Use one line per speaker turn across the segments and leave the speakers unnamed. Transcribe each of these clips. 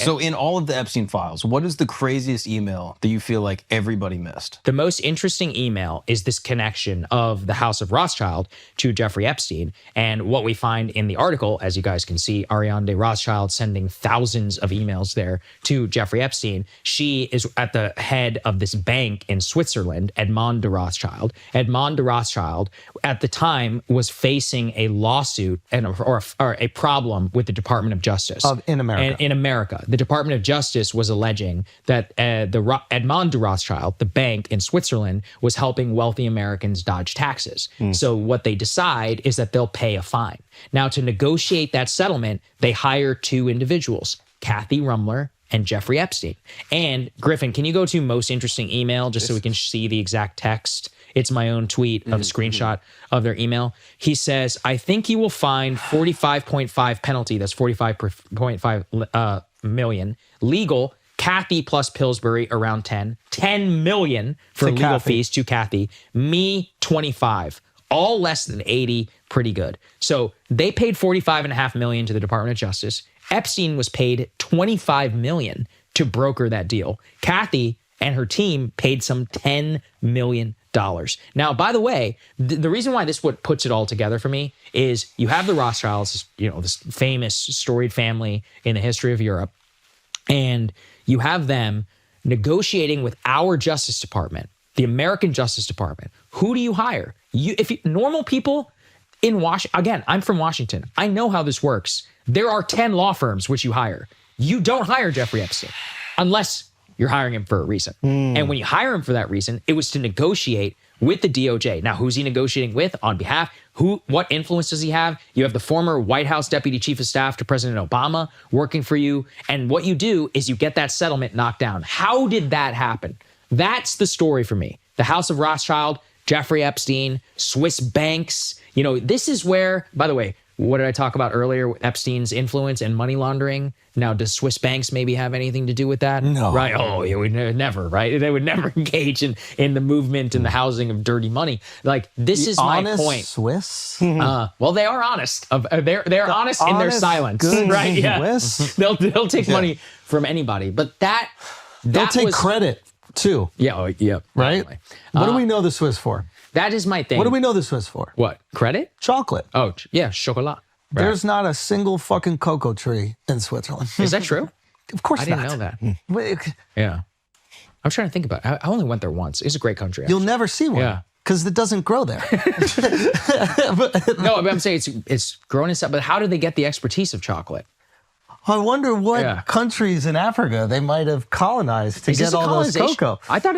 So in all of the Epstein files, what is the craziest email that you feel like everybody missed?
The most interesting email is this connection of the House of Rothschild to Jeffrey Epstein. And what we find in the article, as you guys can see, Ariane de Rothschild sending thousands of emails there to Jeffrey Epstein. She is at the head of this bank in Switzerland, Edmond de Rothschild. Edmond de Rothschild, at the time, was facing a lawsuit or a problem with the Department of Justice.
In America.
And in America. The Department of Justice was alleging that Edmond de Rothschild, the bank in Switzerland, was helping wealthy Americans dodge taxes. So what they decide is that they'll pay a fine. Now, to negotiate that settlement, they hire two individuals, Kathy Rumler and Jeffrey Epstein. And Griffin, can you go to most interesting email just so we can see the exact text? It's my own tweet of a screenshot of their email. He says, I think you will find 45.5 penalty, that's 45.5 million, legal, Kathy plus Pillsbury around 10 million for legal fees to Kathy, me 25, all less than 80, pretty good. So they paid 45.5 million to the Department of Justice. Epstein was paid 25 million to broker that deal. Kathy and her team paid some $10 million. Now, by the way, the reason why this what puts it all together for me is you have the Rothschilds, this famous storied family in the history of Europe, and you have them negotiating with our Justice Department, the American Justice Department. Who do you hire? Normal people in Washington, again, I'm from Washington. I know how this works. There are 10 law firms which you hire. You don't hire Jeffrey Epstein unless you're hiring him for a reason. And when you hire him for that reason, it was to negotiate with the DOJ. Now, who's he negotiating with on behalf? What influence does he have? You have the former White House Deputy Chief of Staff to President Obama working for you. And what you do is you get that settlement knocked down. How did that happen? That's the story for me. The House of Rothschild, Jeffrey Epstein, Swiss banks. This is where, by the way, what did I talk about earlier? Epstein's influence and money laundering. Now, does Swiss banks maybe have anything to do with that?
No.
Right? Oh, it would never, right? They would never engage in the movement and the housing of dirty money. Like, this is my point.
Swiss?
Well, they are honest. They're honest in their silence,
good
right? Yeah.
Swiss?
They'll take money from anybody, but
they'll take credit too.
Yeah, yeah.
Right?
Definitely.
What do we know the Swiss for?
That is my thing.
What do we know the Swiss for?
What? Credit?
Chocolate.
Oh, yeah, chocolat. Right.
There's not a single fucking cocoa tree in Switzerland.
Is that true?
Of course
not. I didn't know that.
Yeah.
Yeah. I'm trying to think about it. I only went there once. It's a great country.
You'll never see one.
Yeah.
Because it doesn't grow there.
No, but I'm saying it's grown inside. But how did they get the expertise of chocolate?
I wonder what countries in Africa they might have colonized to get all those cocoa.
I thought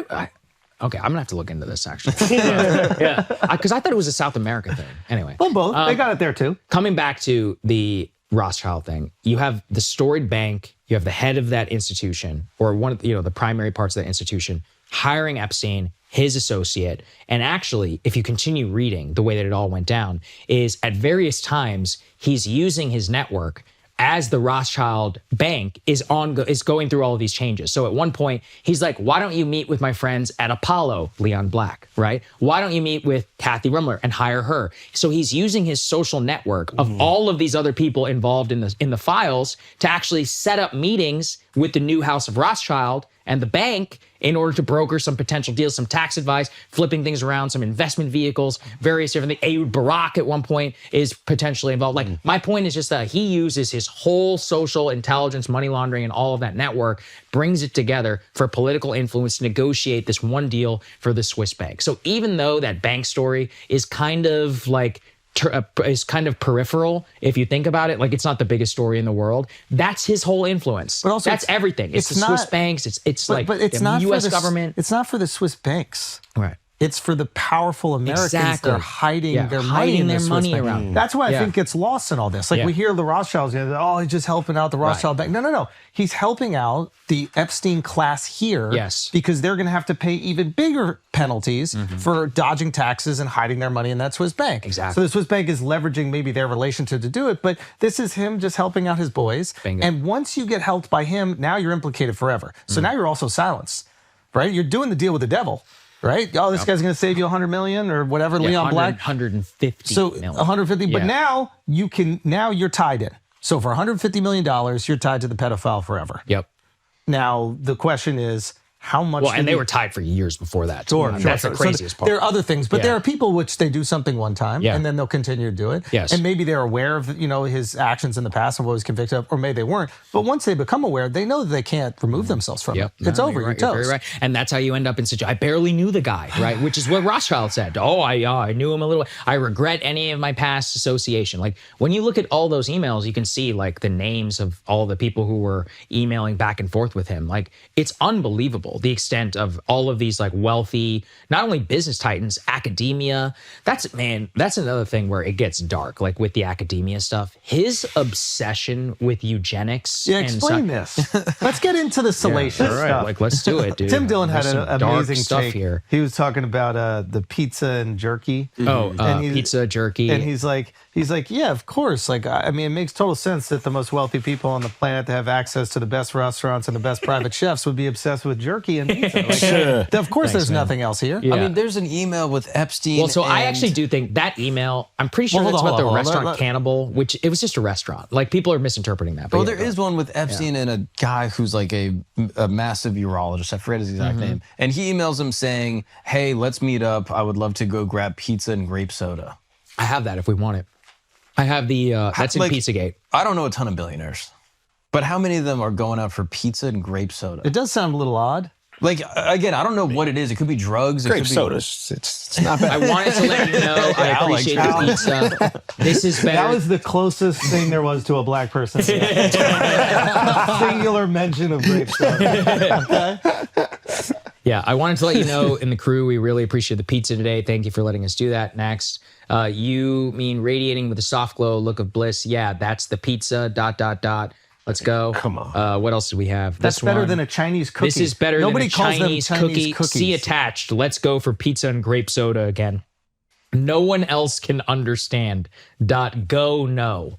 okay, I'm gonna have to look into this actually. Yeah, because I thought it was a South America thing. Anyway,
Well, both. They got it there too.
coming back to the Rothschild thing, you have the storied bank, you have the head of that institution, or one of the primary parts of that institution, hiring Epstein, his associate. And actually, if you continue reading the way that it all went down, is at various times he's using his network as the Rothschild bank is going through all of these changes. So at one point, he's like, why don't you meet with my friends at Apollo, Leon Black, right? Why don't you meet with Kathy Rumler and hire her? So he's using his social network of all of these other people involved in the files to actually set up meetings with the new House of Rothschild and the bank in order to broker some potential deals, some tax advice, flipping things around, some investment vehicles, various different things. Ayub Barak at one point is potentially involved. Like, my point is just that he uses his whole social intelligence, money laundering, and all of that network, brings it together for political influence to negotiate this one deal for the Swiss bank. So even though that bank story is kind of like is kind of peripheral if you think about it, like it's not the biggest story in the world, that's his whole influence. But also that's everything. It's the Swiss banks, it's like the US government.
It's not for the Swiss banks.
Right.
It's for the powerful Americans.
Exactly.
They're hiding their
hiding
money,
their money around.
That's why I think it's lost in all this. Like we hear the Rothschilds, he's just helping out the Rothschild bank. No. He's helping out the Epstein class here.
Yes.
Because they're going to have to pay even bigger penalties for dodging taxes and hiding their money in that Swiss bank.
Exactly.
So the Swiss bank is leveraging maybe their relationship to do it, but this is him just helping out his boys.
Bingo.
And once you get helped by him, now you're implicated forever. So now you're also silenced, right? You're doing the deal with the devil. Right? Oh, this guy's going to save you 100 million or whatever, Leon Black.
150
so
million.
150, but now you're tied in. So for $150 million, you're tied to the pedophile forever.
Yep.
Now, the question is, how much?
Well, and they were tied for years before that.
Sure,
That's the craziest part.
There are other things, but
Yeah.
there are people which they do something one time
Yeah.
and then they'll continue to do it.
Yes.
And maybe they're aware of, his actions in the past and what he was convicted of, or maybe they weren't. But once they become aware, they know that they can't remove themselves from it. It's over. You're
You're
toast.
very right. And that's how you end up in such. I barely knew the guy, right? Which is what Rothschild said. Oh, I knew him a little. I regret any of my past association. Like when you look at all those emails, you can see like the names of all the people who were emailing back and forth with him. Like it's unbelievable the extent of all of these like wealthy, not only business titans, academia. That's another thing where it gets dark. Like with the academia stuff, his obsession with eugenics.
Yeah, explain this. Let's get into the salacious
all right,
stuff.
like let's do it, dude.
Tim Dillon had
There's
an
some dark
amazing
stuff
take
here.
He was talking about the pizza and jerky.
Pizza, jerky.
And he's like, yeah, of course. Like, I mean, it makes total sense that the most wealthy people on the planet that have access to the best restaurants and the best private chefs would be obsessed with jerky and pizza. Like, of course, there's nothing else here.
Yeah.
I mean, there's an email with Epstein.
Well, so I
and-
actually do think that email, I'm pretty sure
Well,
that's
hold
about
on,
the
hold on.
restaurant Cannibal, which it was just a restaurant. Like people are misinterpreting that.
Well, there is one with Epstein and a guy who's like a massive urologist. I forget his exact name. And he emails him saying, hey, let's meet up. I would love to go grab pizza and grape soda.
I have that if we want it. I have the, that's in
like-
Pizzagate.
I don't know a ton of billionaires, but how many of them are going out for pizza and grape soda?
It does sound a little odd.
Like, again, I don't know what it is. It could be drugs. It
Grape
could be
soda. It's not bad.
I wanted to let you know I appreciate the pizza. This is better.
That was the closest thing there was to a black person. Singular mention of grape soda.
Yeah, I wanted to let you know in the crew, we really appreciate the pizza today. Thank you for letting us do that. Next, you mean radiating with a soft glow, look of bliss. Yeah, that's the pizza, ... Let's go.
Come on.
What else do we have?
That's
This
better
one.
than a Chinese cookie.
This is better
Nobody
than a
calls
Chinese
them
cookie.
cookies.
See attached. Let's go for pizza and grape soda again. No one else can understand. Go no.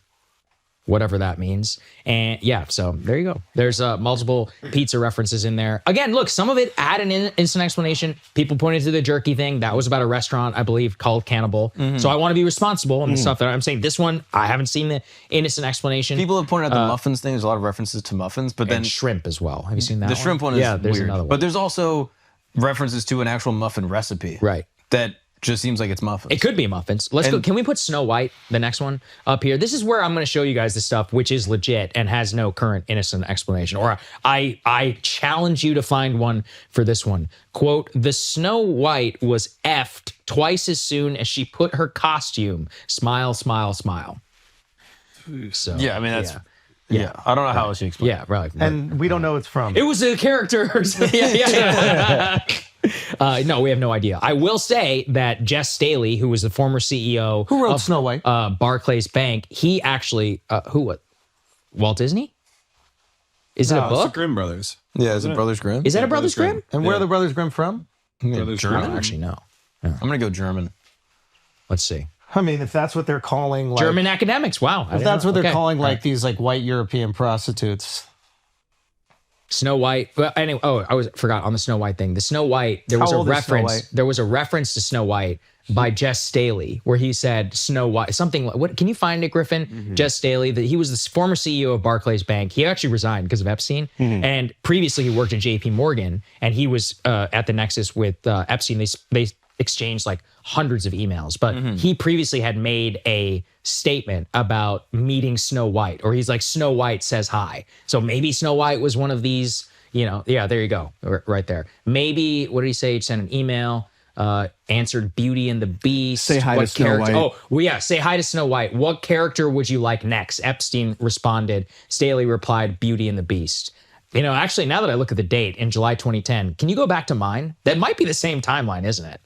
Whatever that means. And yeah, so there you go. There's multiple pizza references in there. Again, look, some of it add an instant explanation. People pointed to the jerky thing. That was about a restaurant, I believe, called Cannibal. So I want to be responsible in the stuff that I'm saying. This one, I haven't seen the innocent explanation.
People have pointed out the muffins thing. There's a lot of references to muffins, but then
and shrimp as well. Have you seen that
the shrimp one is
yeah, there's
weird.
another one.
But there's also references to an actual muffin recipe.
Right.
That just seems like it's muffins.
It could be muffins. Let's go.
And-
Can we put Snow White, the next one, up here? This is where I'm going to show you guys the stuff which is legit and has no current innocent explanation. Or I challenge you to find one for this one. Quote, the Snow White was effed twice as soon as she put her costume. Smile, smile, smile. So
Yeah, I mean, that's... Yeah. I don't know how else you explain
Yeah, right.
And we don't know it's from.
It was a character. yeah. No, we have no idea. I will say that Jess Staley, who was the former CEO
Who wrote
of
Snow White?
Barclays Bank, he actually, what? Walt Disney? Is it a
It's the
book?
Grimm brothers.
Yeah, is it Brothers Grimm?
Is that a Brothers Grimm?
And where are the Brothers Grimm from?
Brothers
I don't
Grimm.
actually know.
I'm going to go German.
Let's see.
I mean, if that's what they're calling, like,
German academics. Wow.
if that's what they're
Okay.
calling,
All
like
right.
these like white European prostitutes.
Snow White. Well, anyway, forgot on the Snow White thing. The Snow White, there was
How
a
old is Snow
reference.
White?
There was a reference to Snow White by Jess Staley, where he said Snow White, something like, what can you find it, Griffin? Jess Staley, that he was the former CEO of Barclays Bank. He actually resigned because of Epstein. And previously he worked at JP Morgan, and he was at the nexus with Epstein. They exchanged like hundreds of emails, but he previously had made a statement about meeting Snow White, or he's like, Snow White says hi. So maybe Snow White was one of these, yeah, there you go, right there. Maybe, what did he say? He sent an email, answered Beauty and the Beast.
Say hi to Snow White.
Oh, well, yeah, say hi to Snow White. What character would you like next? Epstein responded. Staley replied, Beauty and the Beast. Actually, now that I look at the date in July 2010, can you go back to mine? That might be the same timeline, isn't it?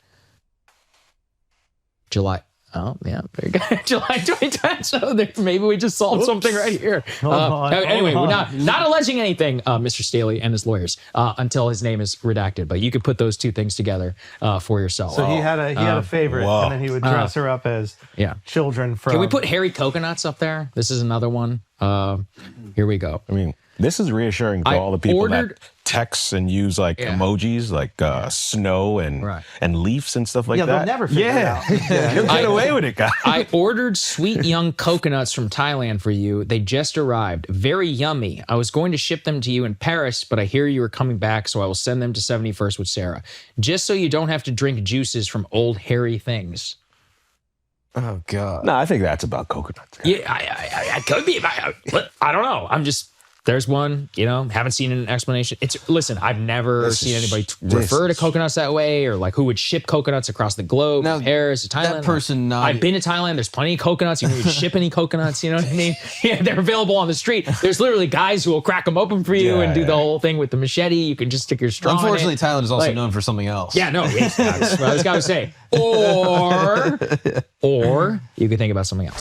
July. Oh, yeah, very good. July 2010. So maybe we just solved something right here. Anyway, we're not alleging anything, Mr. Staley and his lawyers, until his name is redacted. But you could put those two things together for yourself.
So he had a favorite, and then he would dress her up as children from.
Can we put hairy coconuts up there? This is another one. Here we go.
I mean, this is reassuring to all the people that
texts and use like emojis, like snow and leaves and stuff like that.
They'll never figure it out.
You'll get away with it, guys.
I ordered sweet young coconuts from Thailand for you. They just arrived. Very yummy. I was going to ship them to you in Paris, but I hear you are coming back, so I will send them to 71st with Sarah. Just so you don't have to drink juices from old hairy things.
Oh, God.
No, I think that's about coconuts.
Yeah, I could be. I don't know. I'm just... There's one, haven't seen an explanation. Listen, I've never seen anybody refer to coconuts that way, or like who would ship coconuts across the globe,
Now,
from Paris to Thailand.
That person
I've been to Thailand. There's plenty of coconuts. You can ship any coconuts. You know what I mean? Yeah, they're available on the street. There's literally guys who will crack them open for you and do the whole thing with the machete. You can just stick your straw.
Unfortunately,
in it.
Thailand is also known for something else.
Yeah, no, that's what I was going to say. Or you could think about something else.